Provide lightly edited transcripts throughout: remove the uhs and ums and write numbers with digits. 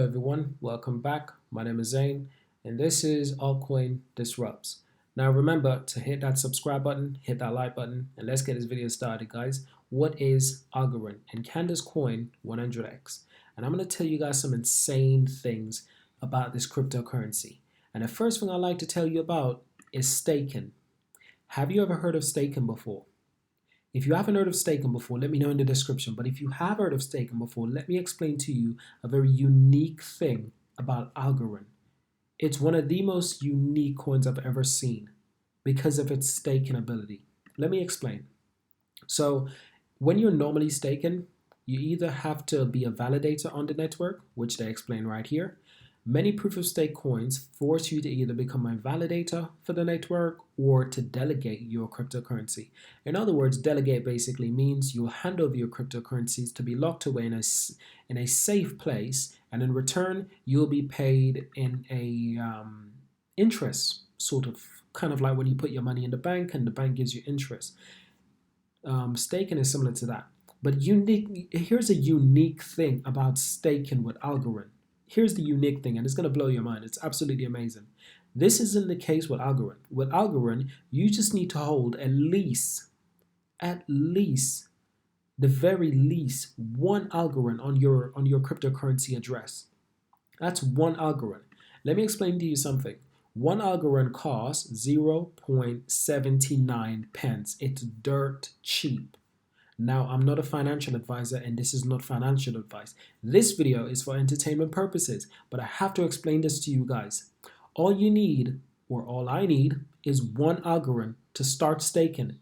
Hello everyone, welcome back. My name is Zane and this is Altcoin Disrupts. Now remember to hit that subscribe button, hit that like button, and let's get this video started, guys. What is Algorand and can this coin 100x? And I'm going to tell you guys some insane things about this cryptocurrency. And the first thing I'd like to tell you about is staking. Have you ever heard of staking before? If you haven't heard of staking before, let me know in the description. But if you have heard of staking before, let me explain to you a very unique thing about Algorand. It's one of the most unique coins I've ever seen because of its staking ability. Let me explain. So when you're normally staking, you either have to be a validator on the network, which they explain right here. Many proof of stake coins force you to either become a validator for the network or to delegate your cryptocurrency. In other words, delegate basically means you'll hand over your cryptocurrencies to be locked away in a safe place, and in return, you'll be paid in a interest, sort of kind of like when you put your money in the bank and the bank gives you interest. Staking is similar to that. But here's a unique thing about staking with Algorand. Here's the unique thing, and it's going to blow your mind. It's absolutely amazing. This isn't the case with Algorand. With Algorand, you just need to hold at least, the very least, one Algorand on your cryptocurrency address. That's one Algorand. Let me explain to you something. One Algorand costs 0.79 pence. It's dirt cheap. Now, I'm not a financial advisor and this is not financial advice. This video is for entertainment purposes, but I have to explain this to you guys. All you need, or all I need, is one Algorand to start staking.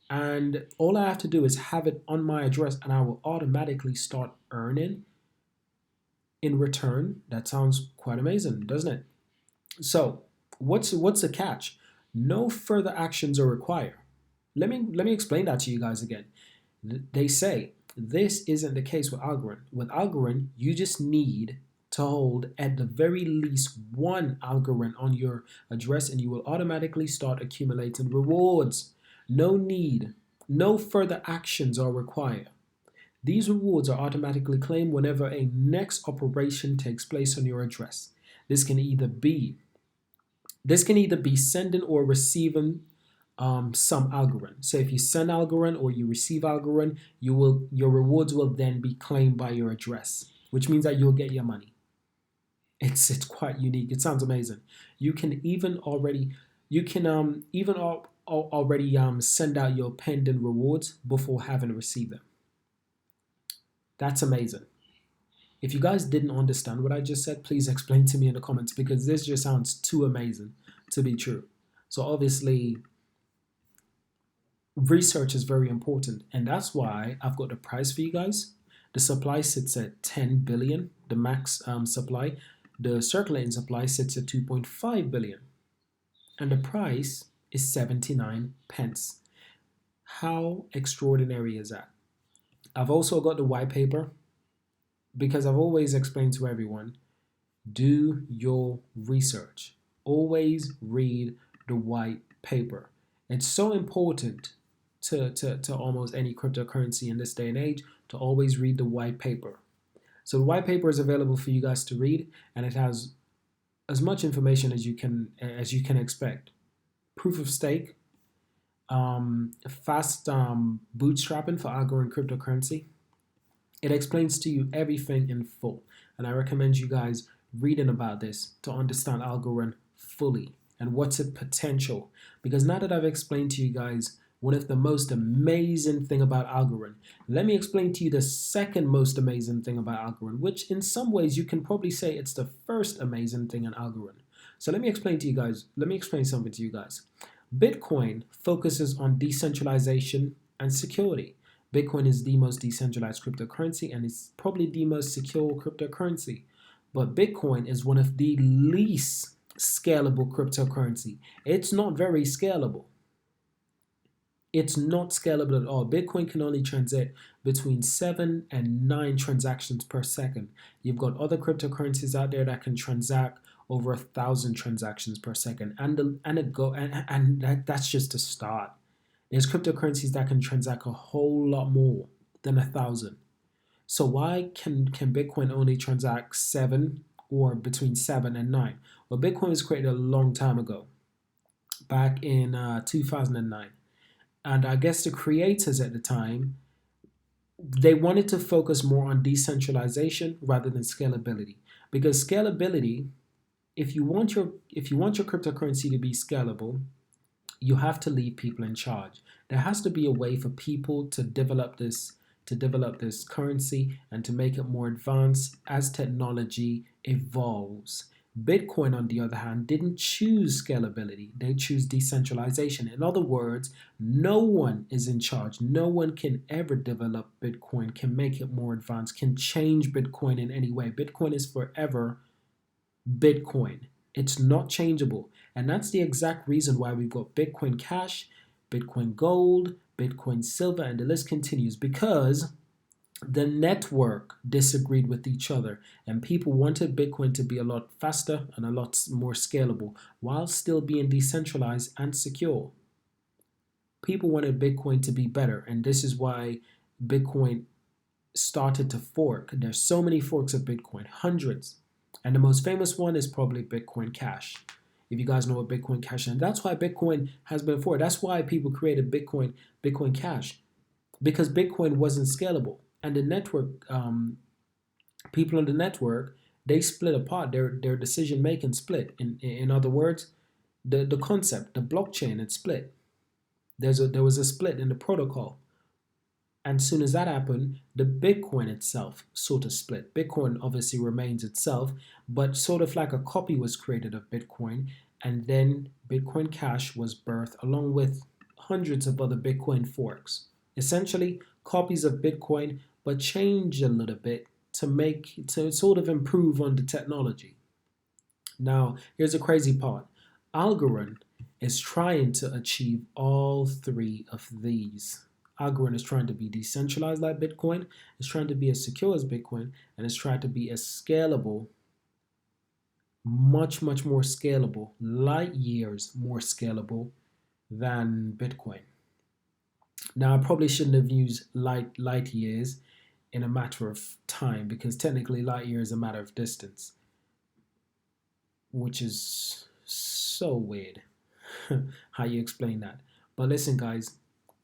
And all I have to do is have it on my address and I will automatically start earning in return. That sounds quite amazing, doesn't it? So, what's the catch? No further actions are required. Let me explain that to you guys again. They say this isn't the case with Algorand. With Algorand, you just need to hold at the very least one Algorand on your address and you will automatically start accumulating rewards. No further actions are required. These rewards are automatically claimed whenever a next operation takes place on your address. This can either be sending or receiving some Algorand. So if you send Algorand or you receive Algorand, your rewards will then be claimed by your address, which means that you'll get your money. It's quite unique. It sounds amazing. You can even already send out your pending rewards before having received them. That's amazing. If you guys didn't understand what I just said, please explain to me in the comments because this just sounds too amazing to be true. So obviously, research is very important, and that's why I've got the price for you guys. The supply sits at 10 billion, the max supply. The circulating supply sits at 2.5 billion, and the price is 79 pence. How extraordinary is that? I've also got the white paper because I've always explained to everyone, do your research. Always read the white paper. It's so important to almost any cryptocurrency in this day and age to always read the white paper. So the white paper is available for you guys to read, and it has as much information as you can expect. Proof of stake, fast bootstrapping for Algorand cryptocurrency. It explains to you everything in full, and I recommend you guys reading about this to understand Algorand fully and what's its potential. Because now that I've explained to you guys one of the most amazing thing about Algorand, let me explain to you the second most amazing thing about Algorand, which in some ways you can probably say it's the first amazing thing in Algorand. So let me explain something to you guys. Bitcoin focuses on decentralization and security. Bitcoin is the most decentralized cryptocurrency and it's probably the most secure cryptocurrency. But Bitcoin is one of the least scalable cryptocurrency. It's not very scalable. It's not scalable at all. Bitcoin can only transact between 7 and 9 transactions per second. You've got other cryptocurrencies out there that can transact over 1,000 transactions per second, that's just a start. There's cryptocurrencies that can transact a whole lot more than 1,000. So why can Bitcoin only transact 7 or between 7 and 9? Well, Bitcoin was created a long time ago, back in 2009. And I guess the creators at the time, they wanted to focus more on decentralization rather than scalability. Because scalability, if you want your cryptocurrency to be scalable, you have to leave people in charge. There has to be a way for people to develop this currency and to make it more advanced as technology evolves. Bitcoin, on the other hand, didn't choose scalability. They choose decentralization. In other words, no one is in charge. No one can ever develop Bitcoin, can make it more advanced, can change Bitcoin in any way. Bitcoin is forever Bitcoin. It's not changeable. And that's the exact reason why we've got Bitcoin Cash, Bitcoin Gold, Bitcoin Silver, and the list continues, because the network disagreed with each other and people wanted Bitcoin to be a lot faster and a lot more scalable while still being decentralized and secure. People wanted Bitcoin to be better, and this is why Bitcoin started to fork. There's so many forks of Bitcoin, hundreds. And the most famous one is probably Bitcoin Cash. If you guys know what Bitcoin Cash is, and that's why Bitcoin has been forked. That's why people created Bitcoin Cash, because Bitcoin wasn't scalable, and the network, people on the network, they split apart. Their decision making split. In other words, the concept, the blockchain, it split. There was a split in the protocol. And as soon as that happened, the Bitcoin itself sort of split. Bitcoin obviously remains itself, but sort of like a copy was created of Bitcoin. And then Bitcoin Cash was birthed along with hundreds of other Bitcoin forks. Essentially, copies of Bitcoin, but changed a little bit to sort of improve on the technology. Now, here's the crazy part. Algorand is trying to achieve all three of these. Algorand is trying to be decentralized like Bitcoin, it's trying to be as secure as Bitcoin, and it's trying to be as scalable, much, much more scalable, light years more scalable than Bitcoin. Now, I probably shouldn't have used light years in a matter of time, because technically light year is a matter of distance, which is so weird how you explain that. But listen, guys,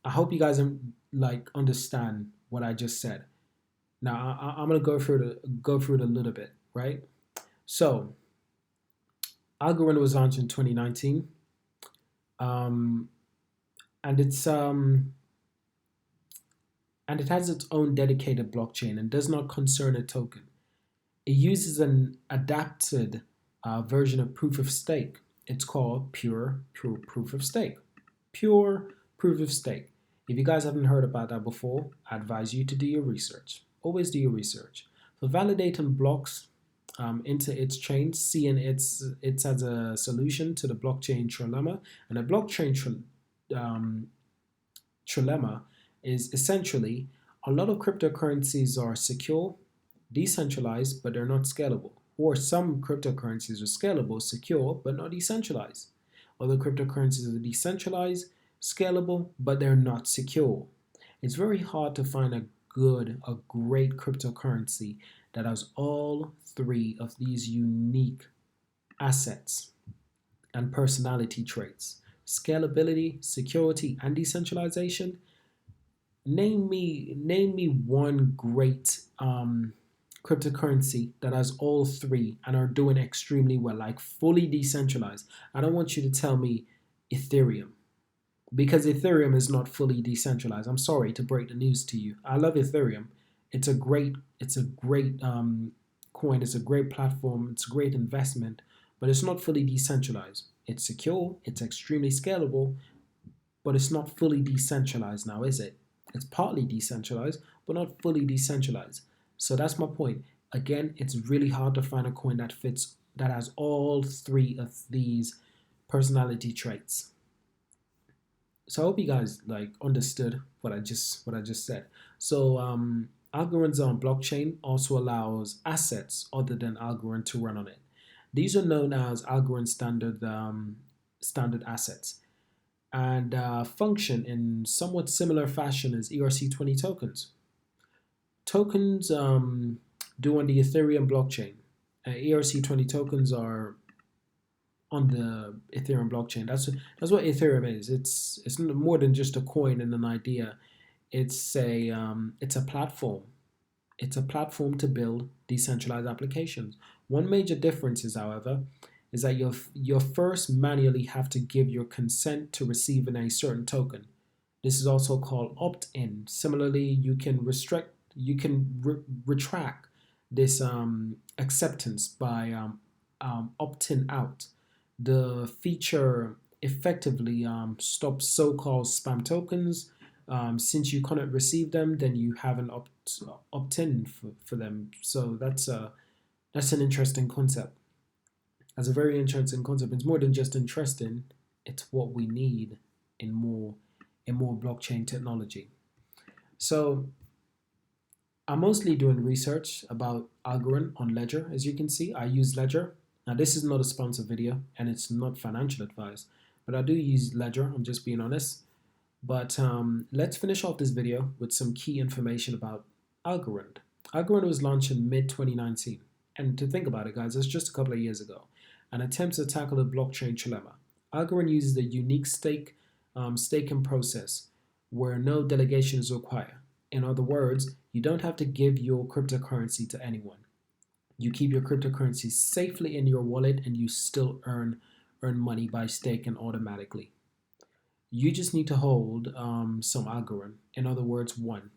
I hope you guys understand what I just said. Now I'm gonna go through it a little bit, right? So Algorand was launched in 2019, um, and it has its own dedicated blockchain and does not concern a token. It uses an adapted version of proof of stake. It's called pure proof of stake. Pure proof of stake. If you guys haven't heard about that before, I advise you to do your research. Always do your research. For validating blocks into its chain, seeing it's as a solution to the blockchain trilemma, and a blockchain trilemma is essentially a lot of cryptocurrencies are secure, decentralized, but they're not scalable. Or some cryptocurrencies are scalable, secure, but not decentralized. Other cryptocurrencies are decentralized, scalable, but they're not secure. It's very hard to find a great cryptocurrency that has all three of these unique assets and personality traits: scalability, security, and decentralization. Name me one great cryptocurrency that has all three and are doing extremely well, like fully decentralized. I don't want you to tell me Ethereum, because Ethereum is not fully decentralized. I'm sorry to break the news to you. I love Ethereum. It's a great coin. It's a great platform. It's a great investment, but it's not fully decentralized. It's secure. It's extremely scalable, but it's not fully decentralized now, is it? It's partly decentralized, but not fully decentralized. So that's my point. Again, it's really hard to find a coin that has all three of these personality traits. So I hope you guys understood what I just said. So Algorand's on blockchain also allows assets other than Algorand to run on it. These are known as Algorand standard assets, and function in somewhat similar fashion as ERC20 tokens. tokens do on the Ethereum blockchain. ERC20 tokens are on the Ethereum blockchain. That's what Ethereum is. It's more than just a coin and an idea. It's a platform. It's a platform to build decentralized applications. One major difference is, however, is that you first manually have to give your consent to receiving a certain token. This is also called opt-in. Similarly, you can retract this acceptance by opting out. The feature effectively stops so-called spam tokens. Since you cannot receive them, then you haven't opt in for them. So that's an interesting concept. That's a very interesting concept. It's more than just interesting. It's what we need in more blockchain technology. So I'm mostly doing research about Algorand on Ledger. As you can see, I use Ledger. Now, this is not a sponsored video and it's not financial advice, but I do use Ledger. I'm just being honest. But let's finish off this video with some key information about Algorand. Algorand was launched in mid-2019. And to think about it, guys, it's just a couple of years ago. An attempt to tackle the blockchain trilemma. Algorand uses a unique staking process where no delegation is required. In other words, you don't have to give your cryptocurrency to anyone. You keep your cryptocurrency safely in your wallet and you still earn money by staking automatically. You just need to hold some Algorand. In other words, one.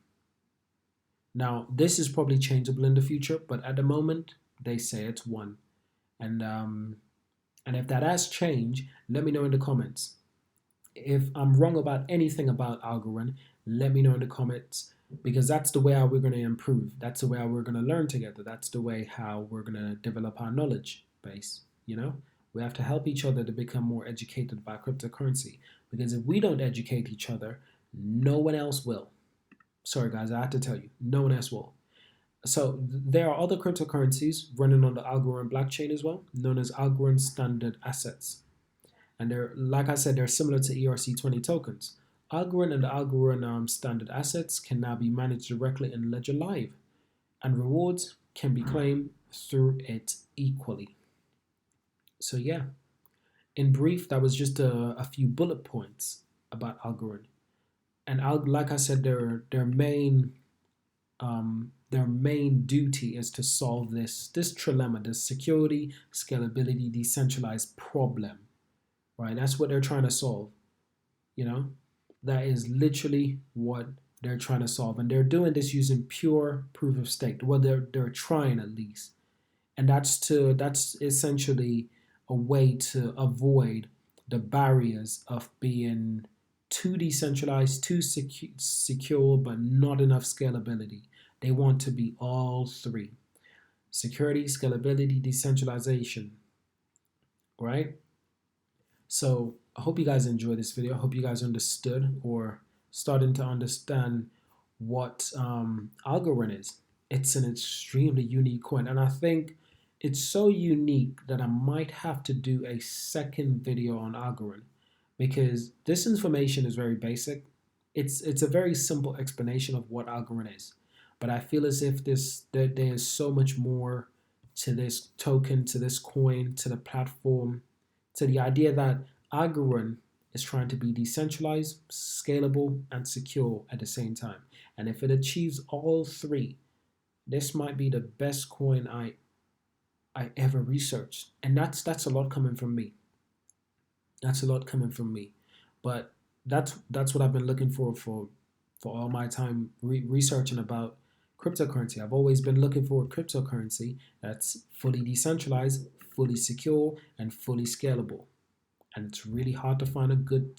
Now, this is probably changeable in the future, but at the moment, they say it's one. And if that has changed, let me know in the comments. If I'm wrong about anything about Algorand, let me know in the comments, because that's the way how we're going to improve. That's the way how we're going to learn together. That's the way how we're going to develop our knowledge base. We have to help each other to become more educated about cryptocurrency, because if we don't educate each other, no one else will. Sorry guys, I have to tell you, no one else will. So there are other cryptocurrencies running on the Algorand blockchain as well, known as Algorand standard assets. And they're, like I said, they're similar to ERC20 tokens. Algorand and the Algorand standard assets can now be managed directly in Ledger Live, and rewards can be claimed through it equally. So yeah, in brief, that was just a few bullet points about Algorand. And like I said, their main duty is to solve this trilemma, this security, scalability, decentralized problem, right? That's what they're trying to solve. That is literally what they're trying to solve, and they're doing this using pure proof of stake. Well, they're trying at least, and that's essentially a way to avoid the barriers of being too decentralized, too secure, but not enough scalability. They want to be all three: security, scalability, decentralization, right? So I hope you guys enjoyed this video. I hope you guys understood or starting to understand what Algorand is. It's an extremely unique coin, and I think it's so unique that I might have to do a second video on Algorand, because this information is very basic. It's a very simple explanation of what Algorand is, but I feel as if there is so much more to this token, to this coin, to the platform, to the idea that Algorand is trying to be decentralized, scalable, and secure at the same time. And if it achieves all three, this might be the best coin I ever researched. And that's a lot coming from me. That's a lot coming from me. But that's what I've been looking for all my time researching about cryptocurrency. I've always been looking for a cryptocurrency that's fully decentralized, fully secure, and fully scalable. And it's really hard to find a good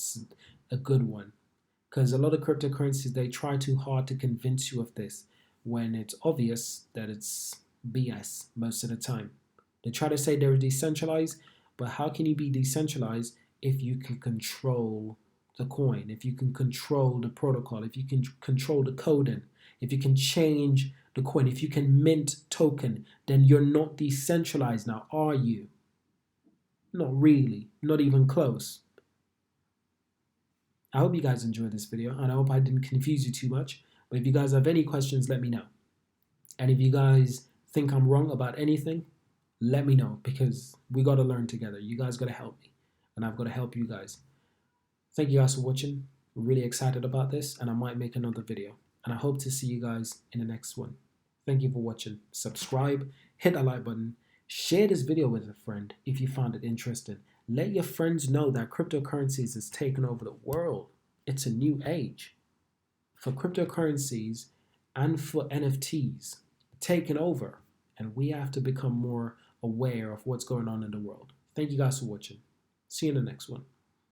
one, because a lot of cryptocurrencies, they try too hard to convince you of this when it's obvious that it's BS most of the time. They try to say they're decentralized, but how can you be decentralized if you can control the coin, if you can control the protocol, if you can control the coding, if you can change the coin, if you can mint token? Then you're not decentralized now, are you? Not really, not even close. I hope you guys enjoyed this video, and I hope I didn't confuse you too much. But if you guys have any questions, let me know. And if you guys think I'm wrong about anything, let me know, because we got to learn together. You guys got to help me, and I've got to help you guys. Thank you guys for watching. I'm really excited about this, and I might make another video. And I hope to see you guys in the next one. Thank you for watching. Subscribe, hit that like button, share this video with a friend if you found it interesting. Let your friends know that cryptocurrencies is taking over the world. It's a new age for cryptocurrencies and for NFTs taking over, and we have to become more aware of what's going on in the world. Thank you guys for watching. See you in the next one.